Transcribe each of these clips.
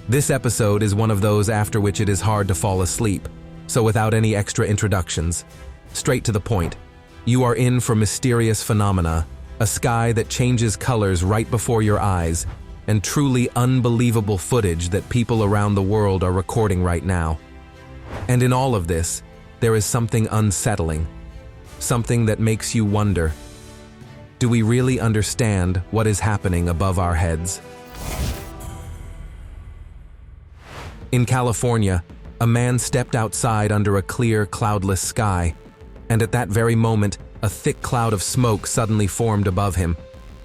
This episode is one of those after which it is hard to fall asleep, so without any extra introductions, straight to the point, you are in for mysterious phenomena, a sky that changes colors right before your eyes, and truly unbelievable footage that people around the world are recording right now. And in all of this, there is something unsettling, something that makes you wonder, do we really understand what is happening above our heads? In California, a man stepped outside under a clear, cloudless sky, and at that very moment, a thick cloud of smoke suddenly formed above him.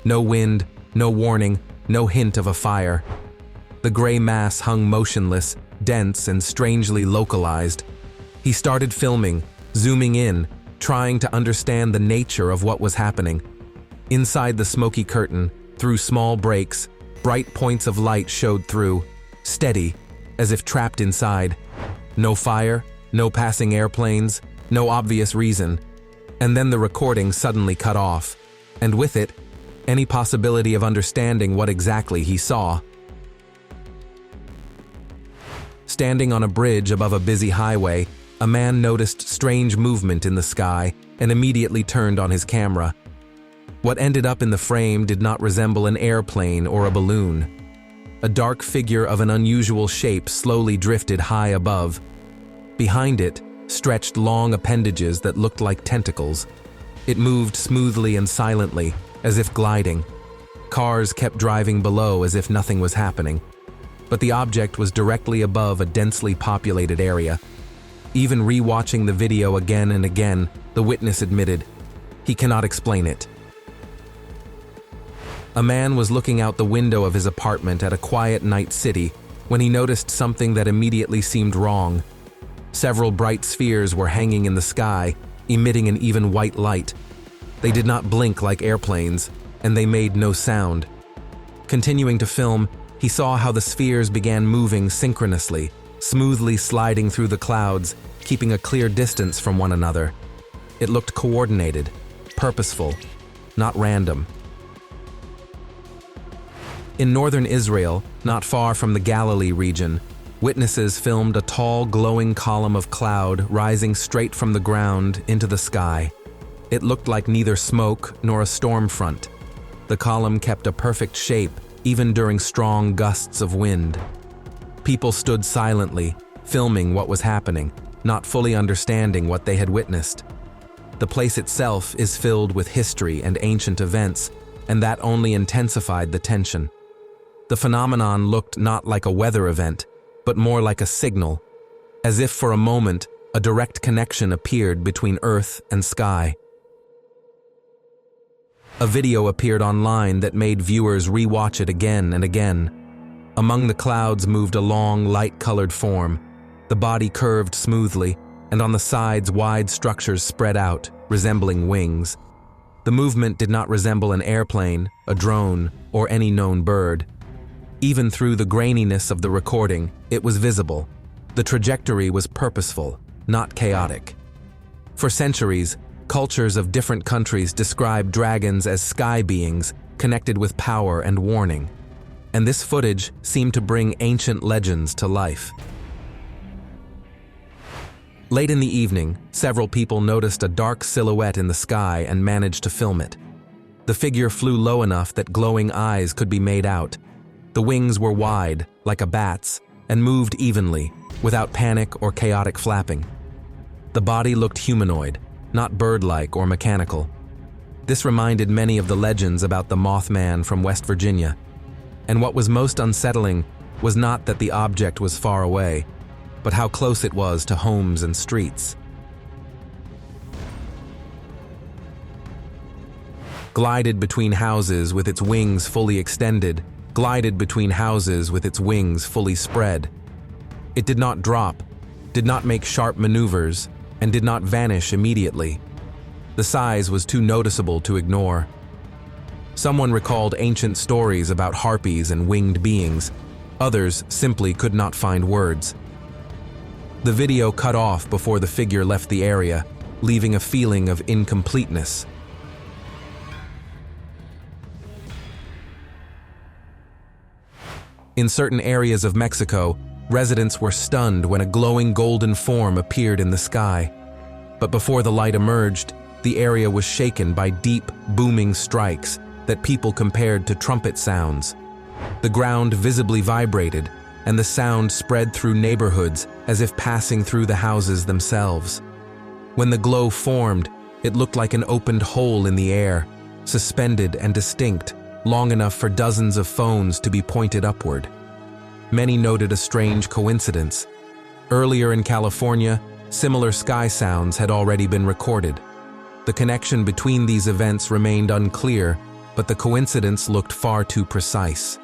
No wind, no warning, no hint of a fire. The gray mass hung motionless, dense, and strangely localized. He started filming, zooming in, trying to understand the nature of what was happening. Inside the smoky curtain, through small breaks, bright points of light showed through, steady, as if trapped inside. No fire, no passing airplanes, no obvious reason. And then the recording suddenly cut off, and with it, any possibility of understanding what exactly he saw. Standing on a bridge above a busy highway, a man noticed strange movement in the sky and immediately turned on his camera. What ended up in the frame did not resemble an airplane or a balloon. A dark figure of an unusual shape slowly drifted high above. Behind it stretched long appendages that looked like tentacles. It moved smoothly and silently, as if gliding. Cars kept driving below as if nothing was happening. But the object was directly above a densely populated area. Even re-watching the video again and again, the witness admitted, he cannot explain it. A man was looking out the window of his apartment at a quiet night city when he noticed something that immediately seemed wrong. Several bright spheres were hanging in the sky, emitting an even white light. They did not blink like airplanes, and they made no sound. Continuing to film, he saw how the spheres began moving synchronously, smoothly sliding through the clouds, keeping a clear distance from one another. It looked coordinated, purposeful, not random. In northern Israel, not far from the Galilee region, witnesses filmed a tall, glowing column of cloud rising straight from the ground into the sky. It looked like neither smoke nor a storm front. The column kept a perfect shape, even during strong gusts of wind. People stood silently, filming what was happening, not fully understanding what they had witnessed. The place itself is filled with history and ancient events, and that only intensified the tension. The phenomenon looked not like a weather event, but more like a signal, as if for a moment a direct connection appeared between earth and sky. A video appeared online that made viewers re-watch it again and again. Among the clouds moved a long, light-colored form. The body curved smoothly, and on the sides wide structures spread out, resembling wings. The movement did not resemble an airplane, a drone, or any known bird. Even through the graininess of the recording, it was visible. The trajectory was purposeful, not chaotic. For centuries, cultures of different countries described dragons as sky beings connected with power and warning, and this footage seemed to bring ancient legends to life. Late in the evening, several people noticed a dark silhouette in the sky and managed to film it. The figure flew low enough that glowing eyes could be made out. The wings were wide, like a bat's, and moved evenly, without panic or chaotic flapping. The body looked humanoid, not bird-like or mechanical. This reminded many of the legends about the Mothman from West Virginia. And what was most unsettling was not that the object was far away, but how close it was to homes and streets. Glided between houses with its wings fully extended, glided between houses with its wings fully spread. It did not drop, did not make sharp maneuvers, and did not vanish immediately. The size was too noticeable to ignore. Someone recalled ancient stories about harpies and winged beings. Others simply could not find words. The video cut off before the figure left the area, leaving a feeling of incompleteness. In certain areas of Mexico, residents were stunned when a glowing golden form appeared in the sky. But before the light emerged, the area was shaken by deep, booming strikes that people compared to trumpet sounds. The ground visibly vibrated, and the sound spread through neighborhoods as if passing through the houses themselves. When the glow formed, it looked like an opened hole in the air, suspended and distinct, long enough for dozens of phones to be pointed upward. Many noted a strange coincidence. Earlier in California, similar sky sounds had already been recorded. The connection between these events remained unclear, but the coincidence looked far too precise.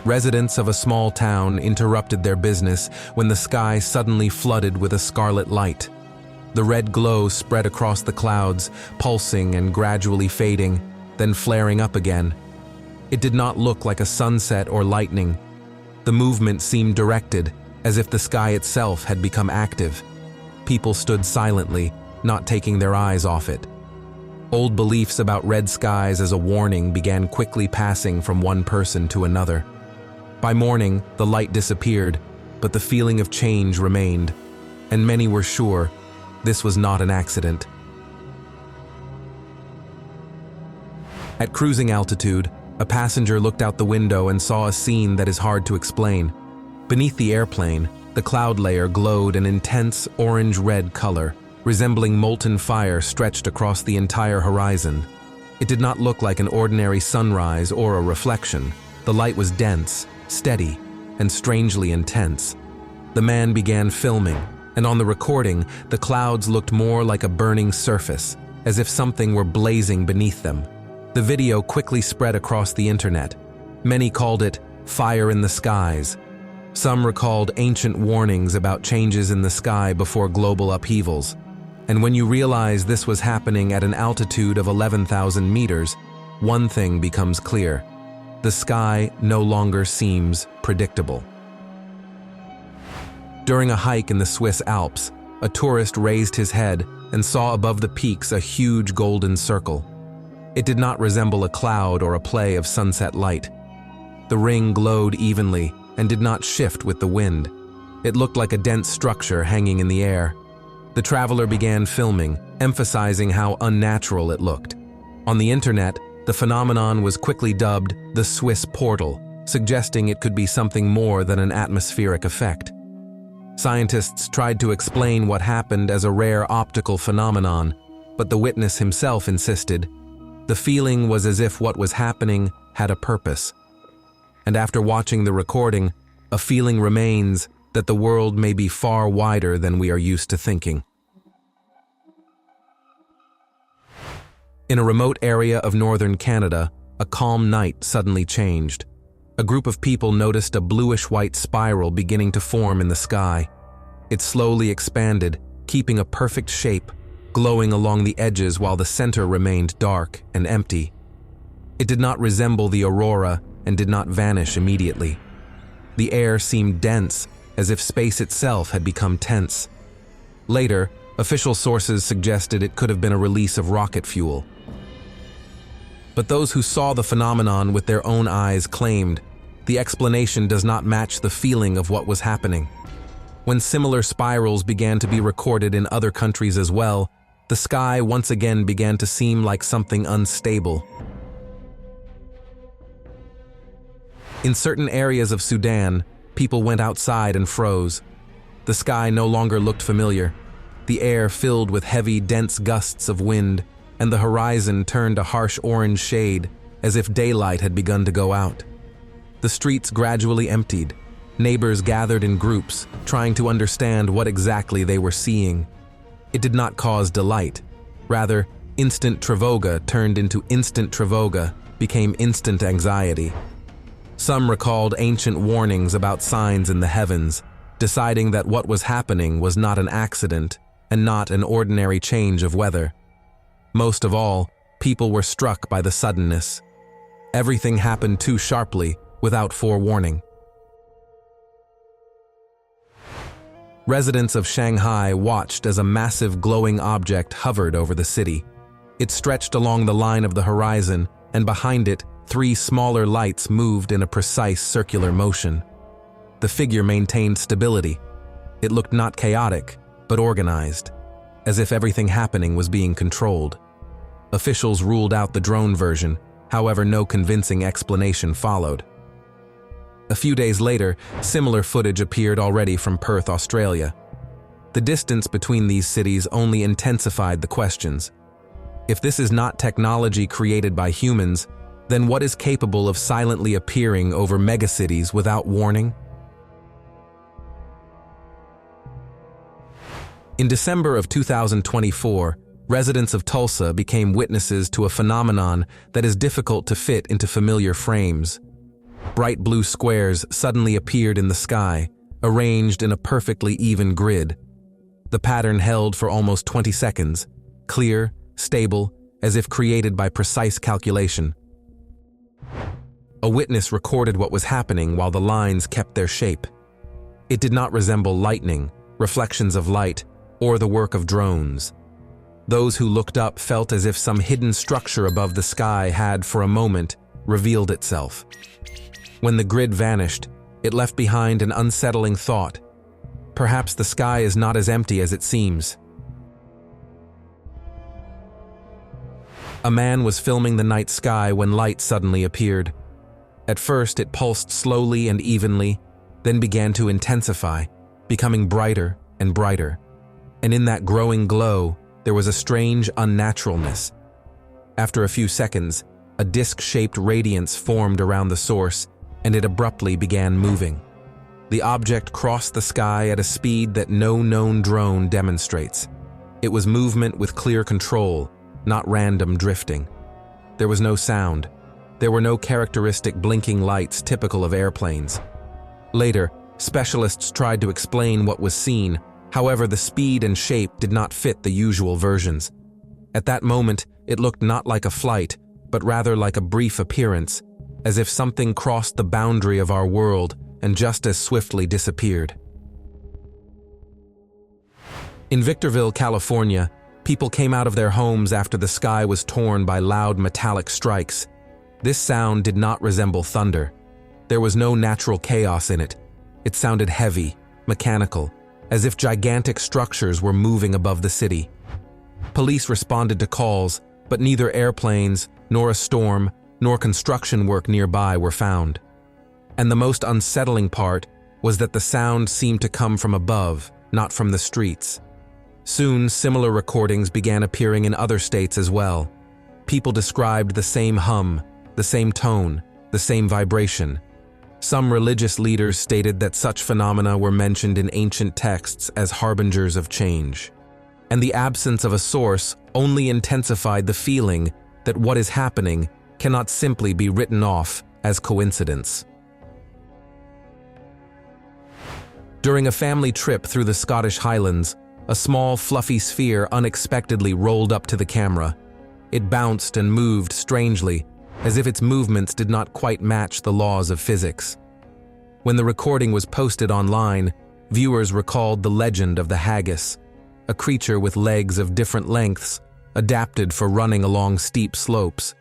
Residents of a small town interrupted their business when the sky suddenly flooded with a scarlet light. The red glow spread across the clouds, pulsing and gradually fading, then flaring up again. It did not look like a sunset or lightning. The movement seemed directed, as if the sky itself had become active. People stood silently, not taking their eyes off it. Old beliefs about red skies as a warning began quickly passing from one person to another. By morning, the light disappeared, but the feeling of change remained, and many were sure this was not an accident. At cruising altitude, a passenger looked out the window and saw a scene that is hard to explain. Beneath the airplane, the cloud layer glowed an intense orange-red color, resembling molten fire stretched across the entire horizon. It did not look like an ordinary sunrise or a reflection. The light was dense, steady, and strangely intense. The man began filming, and on the recording, the clouds looked more like a burning surface, as if something were blazing beneath them. The video quickly spread across the internet. Many called it fire in the skies. Some recalled ancient warnings about changes in the sky before global upheavals. And when you realize this was happening at an altitude of 11,000 meters, one thing becomes clear. The sky no longer seems predictable. During a hike in the Swiss Alps, a tourist raised his head and saw above the peaks a huge golden circle. It did not resemble a cloud or a play of sunset light. The ring glowed evenly and did not shift with the wind. It looked like a dense structure hanging in the air. The traveler began filming, emphasizing how unnatural it looked. On the internet, the phenomenon was quickly dubbed the Swiss portal, suggesting it could be something more than an atmospheric effect. Scientists tried to explain what happened as a rare optical phenomenon, but the witness himself insisted the feeling was as if what was happening had a purpose. And after watching the recording, a feeling remains that the world may be far wider than we are used to thinking. In a remote area of northern Canada, a calm night suddenly changed. A group of people noticed a bluish-white spiral beginning to form in the sky. It slowly expanded, keeping a perfect shape, glowing along the edges while the center remained dark and empty. It did not resemble the aurora and did not vanish immediately. The air seemed dense, as if space itself had become tense. Later, official sources suggested it could have been a release of rocket fuel. But those who saw the phenomenon with their own eyes claimed the explanation does not match the feeling of what was happening. When similar spirals began to be recorded in other countries as well, the sky once again began to seem like something unstable. In certain areas of Sudan, people went outside and froze. The sky no longer looked familiar. The air filled with heavy, dense gusts of wind, and the horizon turned a harsh orange shade, as if daylight had begun to go out. The streets gradually emptied. Neighbors gathered in groups, trying to understand what exactly they were seeing. It did not cause delight. Rather, instant travoga turned into instant travoga, became instant anxiety. Some recalled ancient warnings about signs in the heavens, deciding that what was happening was not an accident and not an ordinary change of weather. Most of all, people were struck by the suddenness. Everything happened too sharply, without forewarning. Residents of Shanghai watched as a massive glowing object hovered over the city. It stretched along the line of the horizon, and behind it, 3 smaller lights moved in a precise circular motion. The figure maintained stability. It looked not chaotic, but organized, as if everything happening was being controlled. Officials ruled out the drone version, however, no convincing explanation followed. A few days later, similar footage appeared already from Perth, Australia. The distance between these cities only intensified the questions. If this is not technology created by humans, then what is capable of silently appearing over megacities without warning? In December of 2024, residents of Tulsa became witnesses to a phenomenon that is difficult to fit into familiar frames. Bright blue squares suddenly appeared in the sky, arranged in a perfectly even grid. The pattern held for almost 20 seconds, clear, stable, as if created by precise calculation. A witness recorded what was happening while the lines kept their shape. It did not resemble lightning, reflections of light, or the work of drones. Those who looked up felt as if some hidden structure above the sky had, for a moment, revealed itself. When the grid vanished, it left behind an unsettling thought. Perhaps the sky is not as empty as it seems. A man was filming the night sky when light suddenly appeared. At first, it pulsed slowly and evenly, then began to intensify, becoming brighter and brighter. And in that growing glow, there was a strange unnaturalness. After a few seconds, a disc-shaped radiance formed around the source, and it abruptly began moving. The object crossed the sky at a speed that no known drone demonstrates. It was movement with clear control, not random drifting. There was no sound. There were no characteristic blinking lights typical of airplanes. Later, specialists tried to explain what was seen. However, the speed and shape did not fit the usual versions. At that moment, it looked not like a flight, but rather like a brief appearance, as if something crossed the boundary of our world and just as swiftly disappeared. In Victorville, California, people came out of their homes after the sky was torn by loud metallic strikes. This sound did not resemble thunder. There was no natural chaos in it. It sounded heavy, mechanical, as if gigantic structures were moving above the city. Police responded to calls, but neither airplanes, nor a storm, nor construction work nearby were found. And the most unsettling part was that the sound seemed to come from above, not from the streets. Soon, similar recordings began appearing in other states as well. People described the same hum, the same tone, the same vibration. Some religious leaders stated that such phenomena were mentioned in ancient texts as harbingers of change. And the absence of a source only intensified the feeling that what is happening cannot simply be written off as coincidence. During a family trip through the Scottish Highlands, a small fluffy sphere unexpectedly rolled up to the camera. It bounced and moved strangely, as if its movements did not quite match the laws of physics. When the recording was posted online, viewers recalled the legend of the haggis, a creature with legs of different lengths, adapted for running along steep slopes.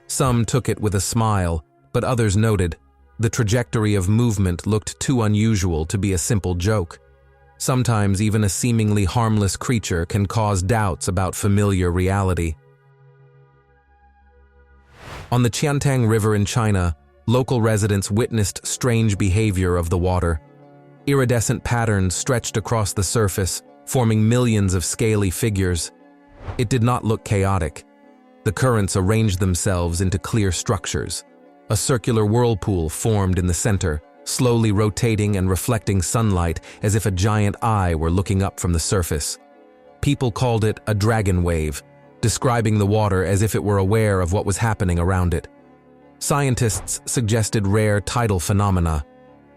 Some took it with a smile, but others noted the trajectory of movement looked too unusual to be a simple joke. Sometimes even a seemingly harmless creature can cause doubts about familiar reality. On the Qiantang River in China, local residents witnessed strange behavior of the water. Iridescent patterns stretched across the surface, forming millions of scaly figures. It did not look chaotic. The currents arranged themselves into clear structures. A circular whirlpool formed in the center, slowly rotating and reflecting sunlight as if a giant eye were looking up from the surface. People called it a dragon wave, describing the water as if it were aware of what was happening around it. Scientists suggested rare tidal phenomena,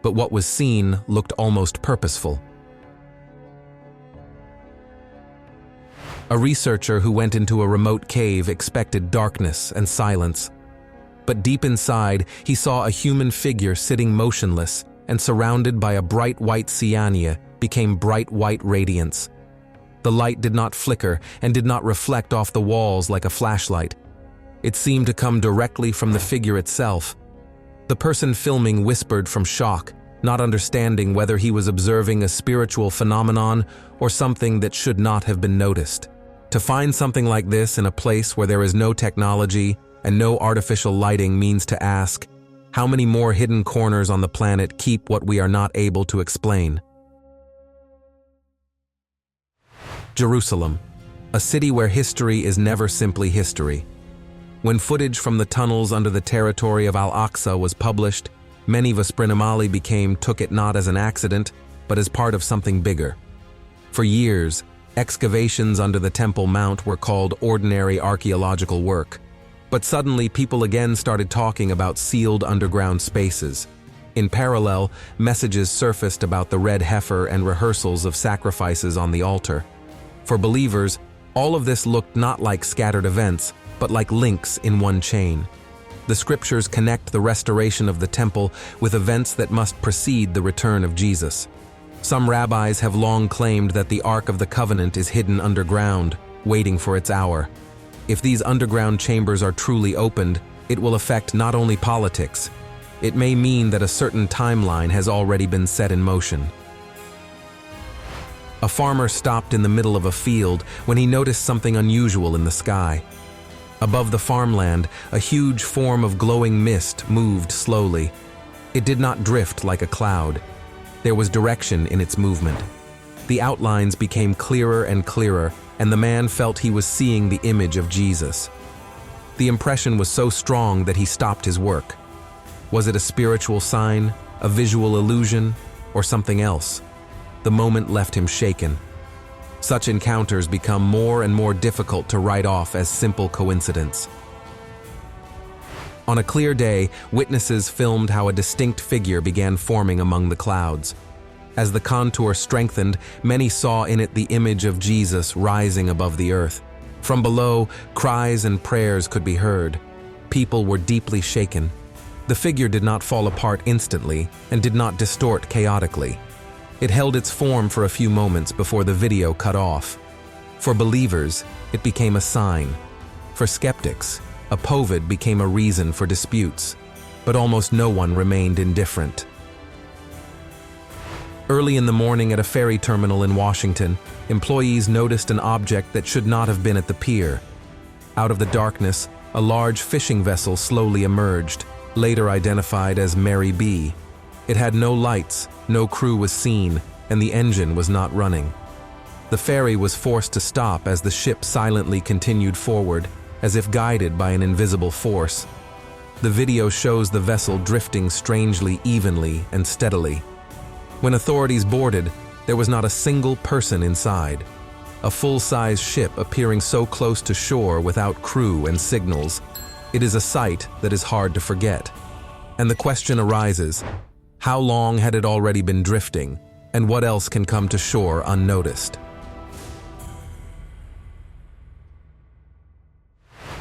but what was seen looked almost purposeful. A researcher who went into a remote cave expected darkness and silence. But deep inside, he saw a human figure sitting motionless and surrounded by a bright white cyanea became bright white radiance. The light did not flicker and did not reflect off the walls like a flashlight. It seemed to come directly from the figure itself. The person filming whispered from shock, not understanding whether he was observing a spiritual phenomenon or something that should not have been noticed. To find something like this in a place where there is no technology and no artificial lighting means to ask, how many more hidden corners on the planet keep what we are not able to explain? Jerusalem, a city where history is never simply history. When footage from the tunnels under the territory of Al-Aqsa was published, many Vesprinamali took it not as an accident, but as part of something bigger. For years, excavations under the Temple Mount were called ordinary archaeological work. But suddenly people again started talking about sealed underground spaces. In parallel, messages surfaced about the red heifer and rehearsals of sacrifices on the altar. For believers, all of this looked not like scattered events, but like links in one chain. The scriptures connect the restoration of the temple with events that must precede the return of Jesus. Some rabbis have long claimed that the Ark of the Covenant is hidden underground, waiting for its hour. If these underground chambers are truly opened, it will affect not only politics. It may mean that a certain timeline has already been set in motion. A farmer stopped in the middle of a field when he noticed something unusual in the sky. Above the farmland, a huge form of glowing mist moved slowly. It did not drift like a cloud. There was direction in its movement. The outlines became clearer and clearer, and the man felt he was seeing the image of Jesus. The impression was so strong that he stopped his work. Was it a spiritual sign, a visual illusion, or something else? The moment left him shaken. Such encounters become more and more difficult to write off as simple coincidence. On a clear day, witnesses filmed how a distinct figure began forming among the clouds. As the contour strengthened, many saw in it the image of Jesus rising above the earth. From below, cries and prayers could be heard. People were deeply shaken. The figure did not fall apart instantly and did not distort chaotically. It held its form for a few moments before the video cut off. For believers, it became a sign. For skeptics, a poved became a reason for disputes. But almost no one remained indifferent. Early in the morning at a ferry terminal in Washington, employees noticed an object that should not have been at the pier. Out of the darkness, a large fishing vessel slowly emerged, later identified as Mary B. It had no lights, no crew was seen, and the engine was not running. The ferry was forced to stop as the ship silently continued forward, as if guided by an invisible force. The video shows the vessel drifting strangely evenly and steadily. When authorities boarded, there was not a single person inside. A full-size ship appearing so close to shore without crew and signals. It is a sight that is hard to forget. And the question arises, how long had it already been drifting, and what else can come to shore unnoticed?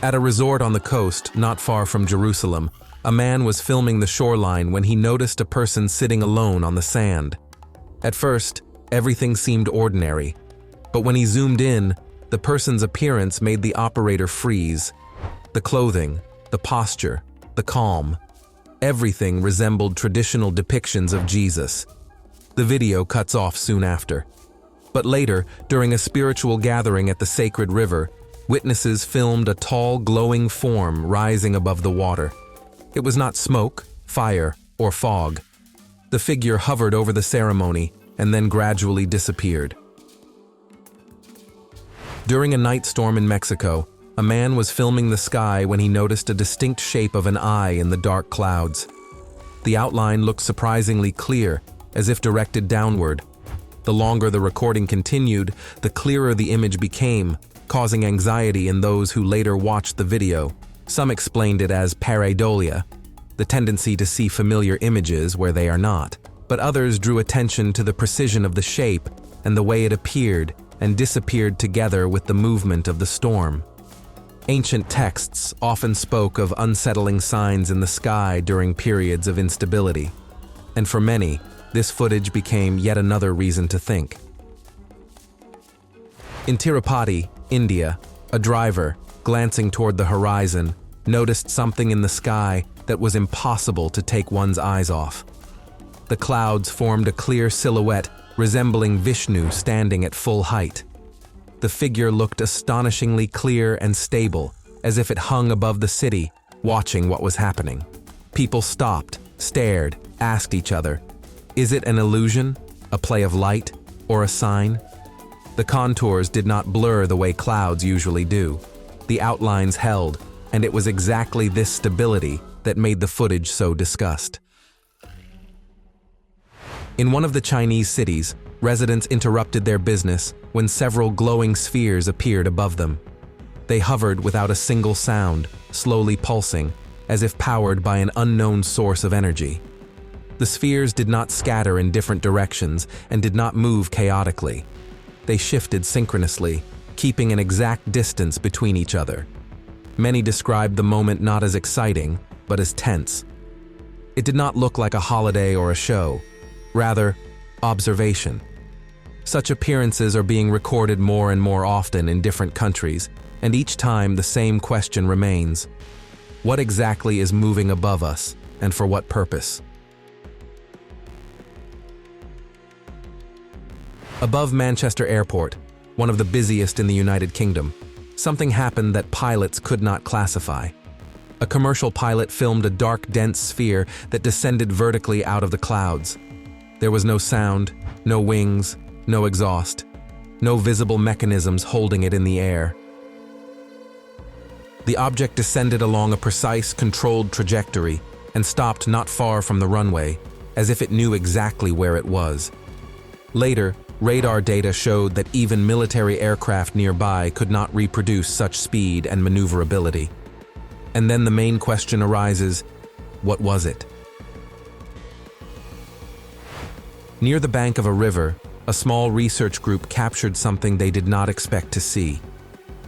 At a resort on the coast, not far from Jerusalem, a man was filming the shoreline when he noticed a person sitting alone on the sand. At first, everything seemed ordinary, but when he zoomed in, the person's appearance made the operator freeze. The clothing, the posture, the calm, everything resembled traditional depictions of Jesus. The video cuts off soon after. But later, during a spiritual gathering at the sacred river, witnesses filmed a tall, glowing form rising above the water. It was not smoke, fire, or fog. The figure hovered over the ceremony and then gradually disappeared. During a night storm in Mexico, a man was filming the sky when he noticed a distinct shape of an eye in the dark clouds. The outline looked surprisingly clear, as if directed downward. The longer the recording continued, the clearer the image became, causing anxiety in those who later watched the video. Some explained it as pareidolia, the tendency to see familiar images where they are not, but others drew attention to the precision of the shape and the way it appeared and disappeared together with the movement of the storm. Ancient texts often spoke of unsettling signs in the sky during periods of instability, and for many, this footage became yet another reason to think. In Tirupati, India, a driver, glancing toward the horizon, noticed something in the sky that was impossible to take one's eyes off. The clouds formed a clear silhouette resembling Vishnu standing at full height. The figure looked astonishingly clear and stable, as if it hung above the city, watching what was happening. People stopped, stared, asked each other, "Is it an illusion, a play of light, or a sign?" The contours did not blur the way clouds usually do. The outlines held, and it was exactly this stability that made the footage so discussed. In one of the Chinese cities, residents interrupted their business when several glowing spheres appeared above them. They hovered without a single sound, slowly pulsing, as if powered by an unknown source of energy. The spheres did not scatter in different directions and did not move chaotically. They shifted synchronously, keeping an exact distance between each other. Many described the moment not as exciting, but as tense. It did not look like a holiday or a show, rather, observation. Such appearances are being recorded more and more often in different countries, and each time the same question remains: what exactly is moving above us, and for what purpose? Above Manchester Airport, one of the busiest in the United Kingdom, something happened that pilots could not classify. A commercial pilot filmed a dark, dense sphere that descended vertically out of the clouds. There was no sound, no wings, no exhaust, no visible mechanisms holding it in the air. The object descended along a precise, controlled trajectory and stopped not far from the runway, as if it knew exactly where it was. Later, radar data showed that even military aircraft nearby could not reproduce such speed and maneuverability. And then the main question arises: what was it? Near the bank of a river, a small research group captured something they did not expect to see.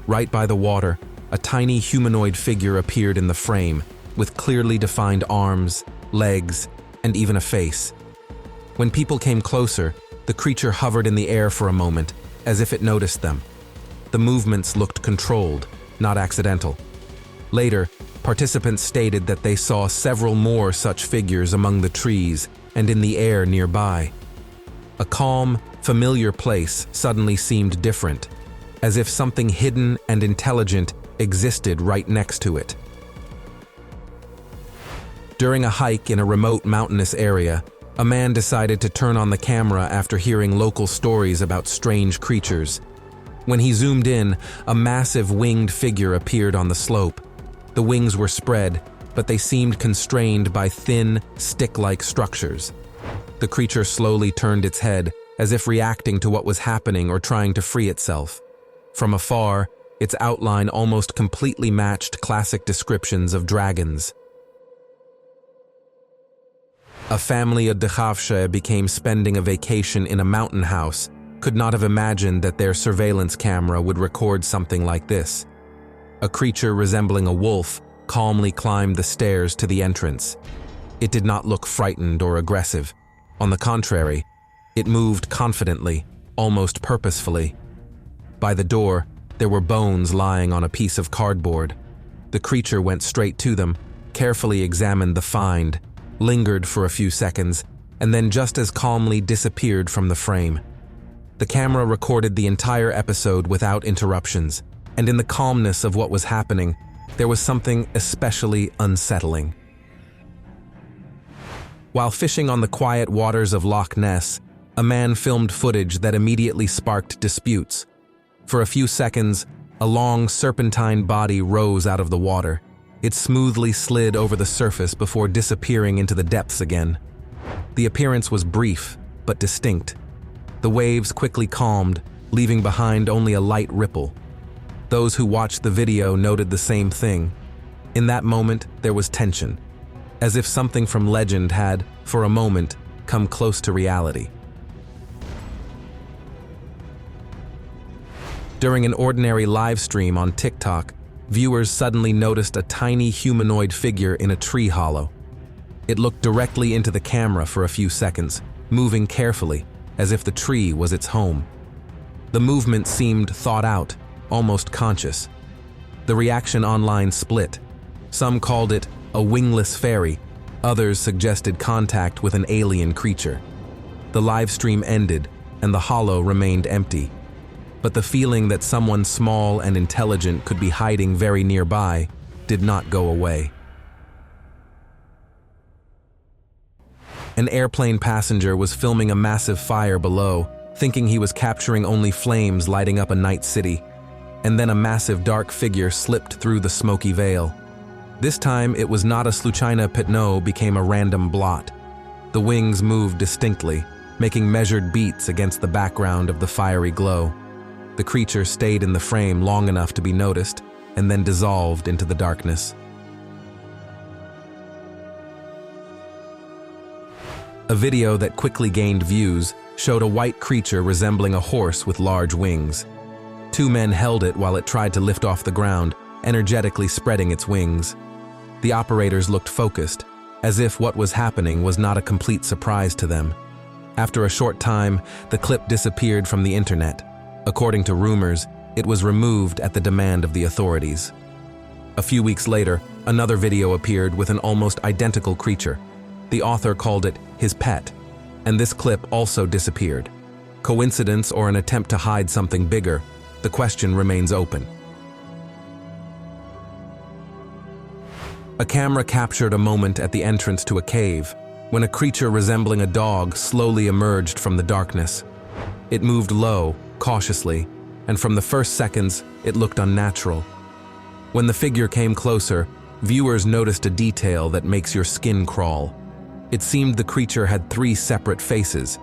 Right by the water, a tiny humanoid figure appeared in the frame, with clearly defined arms, legs, and even a face. When people came closer, the creature hovered in the air for a moment, as if it noticed them. The movements looked controlled, not accidental. Later, participants stated that they saw several more such figures among the trees and in the air nearby. A calm, familiar place suddenly seemed different, as if something hidden and intelligent existed right next to it. During a hike in a remote mountainous area, a man decided to turn on the camera after hearing local stories about strange creatures. When he zoomed in, a massive winged figure appeared on the slope. The wings were spread, but they seemed constrained by thin, stick-like structures. The creature slowly turned its head, as if reacting to what was happening or trying to free itself. From afar, its outline almost completely matched classic descriptions of dragons. A family of Dekhavshe became spending a vacation in a mountain house, could not have imagined that their surveillance camera would record something like this. A creature resembling a wolf calmly climbed the stairs to the entrance. It did not look frightened or aggressive. On the contrary, it moved confidently, almost purposefully. By the door, there were bones lying on a piece of cardboard. The creature went straight to them, carefully examined the find, lingered for a few seconds, and then just as calmly disappeared from the frame. The camera recorded the entire episode without interruptions, and in the calmness of what was happening, there was something especially unsettling. While fishing on the quiet waters of Loch Ness, a man filmed footage that immediately sparked disputes. For a few seconds, a long serpentine body rose out of the water. It smoothly slid over the surface before disappearing into the depths again. The appearance was brief, but distinct. The waves quickly calmed, leaving behind only a light ripple. Those who watched the video noted the same thing. In that moment, there was tension, as if something from legend had, for a moment, come close to reality. During an ordinary live stream on TikTok, viewers suddenly noticed a tiny humanoid figure in a tree hollow. It looked directly into the camera for a few seconds, moving carefully, as if the tree was its home. The movement seemed thought out, almost conscious. The reaction online split. Some called it a wingless fairy, others suggested contact with an alien creature. The live stream ended, and the hollow remained empty. But the feeling that someone small and intelligent could be hiding very nearby did not go away. An airplane passenger was filming a massive fire below, thinking he was capturing only flames lighting up a night city. And then a massive dark figure slipped through the smoky veil. This time, it was not a sluchina pitno became a random blot. The wings moved distinctly, making measured beats against the background of the fiery glow. The creature stayed in the frame long enough to be noticed, and then dissolved into the darkness. A video that quickly gained views showed a white creature resembling a horse with large wings. Two men held it while it tried to lift off the ground, energetically spreading its wings. The operators looked focused, as if what was happening was not a complete surprise to them. After a short time, the clip disappeared from the internet. According to rumors, it was removed at the demand of the authorities. A few weeks later, another video appeared with an almost identical creature. The author called it his pet, and this clip also disappeared. Coincidence or an attempt to hide something bigger? The question remains open. A camera captured a moment at the entrance to a cave, when a creature resembling a dog slowly emerged from the darkness. It moved low, cautiously, and from the first seconds, it looked unnatural. When the figure came closer, viewers noticed a detail that makes your skin crawl. It seemed the creature had 3 separate faces,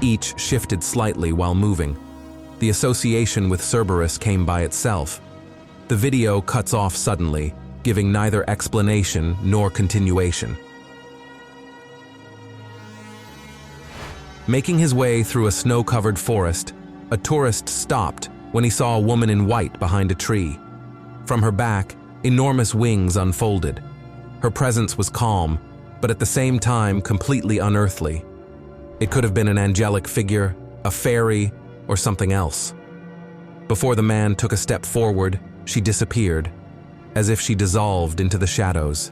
each shifted slightly while moving. The association with Cerberus came by itself. The video cuts off suddenly, giving neither explanation nor continuation. Making his way through a snow-covered forest, a tourist stopped when he saw a woman in white behind a tree. From her back, enormous wings unfolded. Her presence was calm, but at the same time completely unearthly. It could have been an angelic figure, a fairy, or something else. Before the man took a step forward, she disappeared, as if she dissolved into the shadows.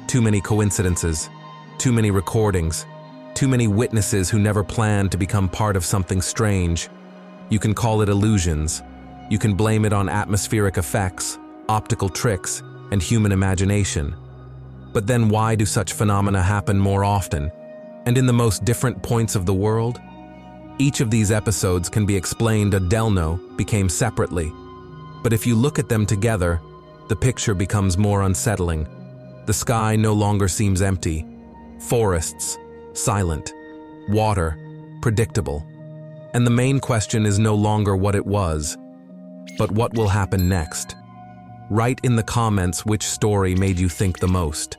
Too many coincidences, too many recordings, too many witnesses who never planned to become part of something strange. You can call it illusions. You can blame it on atmospheric effects, optical tricks, and human imagination. But then why do such phenomena happen more often, and in the most different points of the world? Each of these episodes can be explained a Delno became separately. But if you look at them together, the picture becomes more unsettling. The sky no longer seems empty. Forests, silent. Water, predictable. And the main question is no longer what it was, but what will happen next. Write in the comments which story made you think the most.